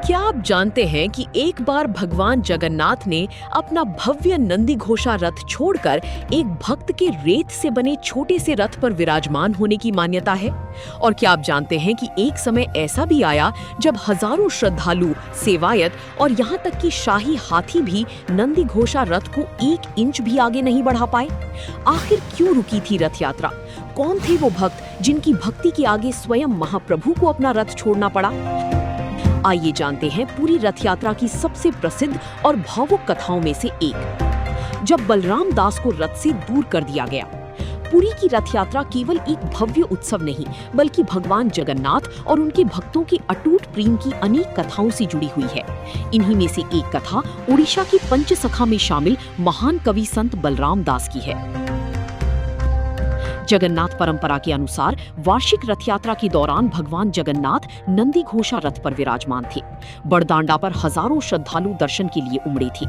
क्या आप जानते हैं कि एक बार भगवान जगन्नाथ ने अपना भव्य नंदी घोषा रथ छोड़कर एक भक्त के रेत से बने छोटे से रथ पर विराजमान होने की मान्यता है? और क्या आप जानते हैं कि एक समय ऐसा भी आया जब हजारों श्रद्धालु, सेवायत और यहाँ तक कि शाही हाथी भी नंदी घोषा रथ को 1 इंच भी आगे नहीं बढ़ा पाए? आखिर क्यों रुकी थी रथ यात्रा? कौन थे वो भक्त जिनकी भक्ति के आगे स्वयं महाप्रभु को अपना रथ छोड़ना पड़ा? आइए जानते हैं पूरी रथ यात्रा की सबसे प्रसिद्ध और भावुक कथाओं में से एक, जब बलराम दास को रथ से दूर कर दिया गया। पुरी की रथ यात्रा केवल एक भव्य उत्सव नहीं, बल्कि भगवान जगन्नाथ और उनके भक्तों के अटूट प्रेम की अनेक कथाओं से जुड़ी हुई है। इन्हीं में से एक कथा ओडिशा की पंचसखा में शामिल महान कवि संत बलराम दास की है। जगन्नाथ परंपरा के अनुसार वार्षिक रथ यात्रा के दौरान भगवान जगन्नाथ नंदी घोषा रथ पर विराजमान थे। बड़दांडा पर हजारों श्रद्धालु दर्शन के लिए उमड़े थे।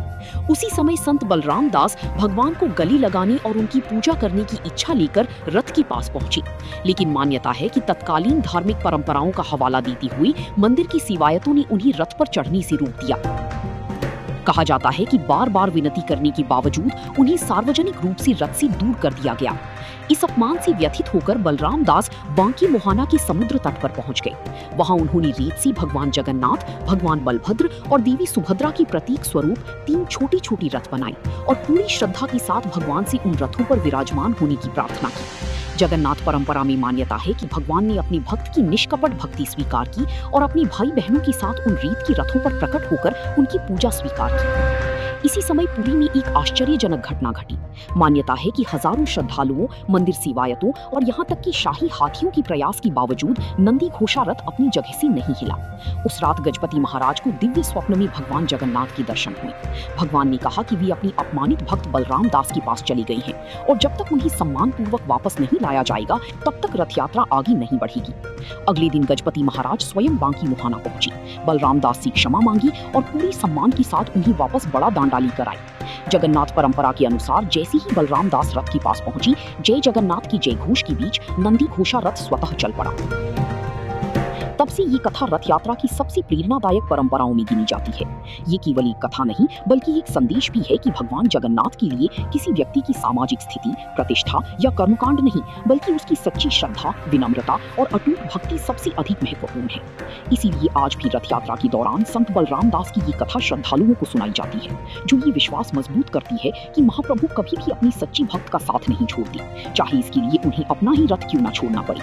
उसी समय संत बलराम दास भगवान को गले लगाने और उनकी पूजा करने की इच्छा लेकर रथ के पास पहुंचे। लेकिन मान्यता है कि तत्कालीन धार्मिक परंपराओं का हवाला देती हुई मंदिर की सेवायतों ने उन्हें रथ पर चढ़ने से रोक दिया। कहा जाता है कि बार बार विनती करने के बावजूद उन्हें सार्वजनिक रूप से रथ से दूर कर दिया गया। इस अपमान से व्यथित होकर बलराम दास बांकी मोहाना के समुद्र तट पर पहुंच गए। वहां उन्होंने रेत से भगवान जगन्नाथ, भगवान बलभद्र और देवी सुभद्रा की प्रतीक स्वरूप 3 छोटी-छोटी रथ बनाई और पूरी श्रद्धा के साथ भगवान से उन रथों पर विराजमान होने की प्रार्थना की। जगन्नाथ परंपरा में मान्यता है कि भगवान ने अपने भक्त की निष्कपट भक्ति स्वीकार की और अपने भाई बहनों के साथ उन रेत के रथों पर प्रकट होकर उनकी पूजा स्वीकार की। इसी समय पुरी में एक आश्चर्यजनक घटना घटी। मान्यता है कि हजारों श्रद्धालुओं, मंदिर सेवायतों और यहाँ तक कि शाही हाथियों के प्रयास के बावजूद नंदी घोषा रथ अपनी जगह से नहीं हिला। उस रात गजपति महाराज को दिव्य स्वप्न में भगवान जगन्नाथ के दर्शन हुए। भगवान ने कहा कि वे अपनी अपमानित भक्त बलराम दास के पास चली गई हैं और जब तक उन्हें सम्मान पूर्वक वापस नहीं लाया जाएगा तब तक रथ यात्रा आगे नहीं बढ़ेगी। अगले दिन गजपति महाराज स्वयं बांकी मोहाना पहुंचे, बलराम दास से क्षमा मांगी और पूरे सम्मान के साथ उन्हें वापस बड़ा दांडा लेकर आए। जगन्नाथ परंपरा के अनुसार जैसे ही बलराम दास रथ के पास पहुंची, जय जगन्नाथ की जय घोष के बीच नंदी घोषा रथ स्वतः चल पड़ा। तब से ये कथा रथ यात्रा की सबसे प्रेरणादायक परंपराओं में गिनी जाती है। ये केवल एक कथा नहीं, बल्कि एक संदेश भी है कि भगवान जगन्नाथ के लिए किसी व्यक्ति की सामाजिक स्थिति, प्रतिष्ठा या कर्मकांड नहीं, बल्कि उसकी सच्ची श्रद्धा, विनम्रता और अटूट भक्ति सबसे अधिक महत्वपूर्ण है। इसीलिए आज भी रथ यात्रा के दौरान संत बलराम दास की ये कथा श्रद्धालुओं को सुनाई जाती है, जो ये विश्वास मजबूत करती है कि महाप्रभु कभी भी अपनी सच्ची भक्त का साथ नहीं छोड़ते, चाहे इसके लिए उन्हें अपना ही रथ क्यों न छोड़ना पड़े।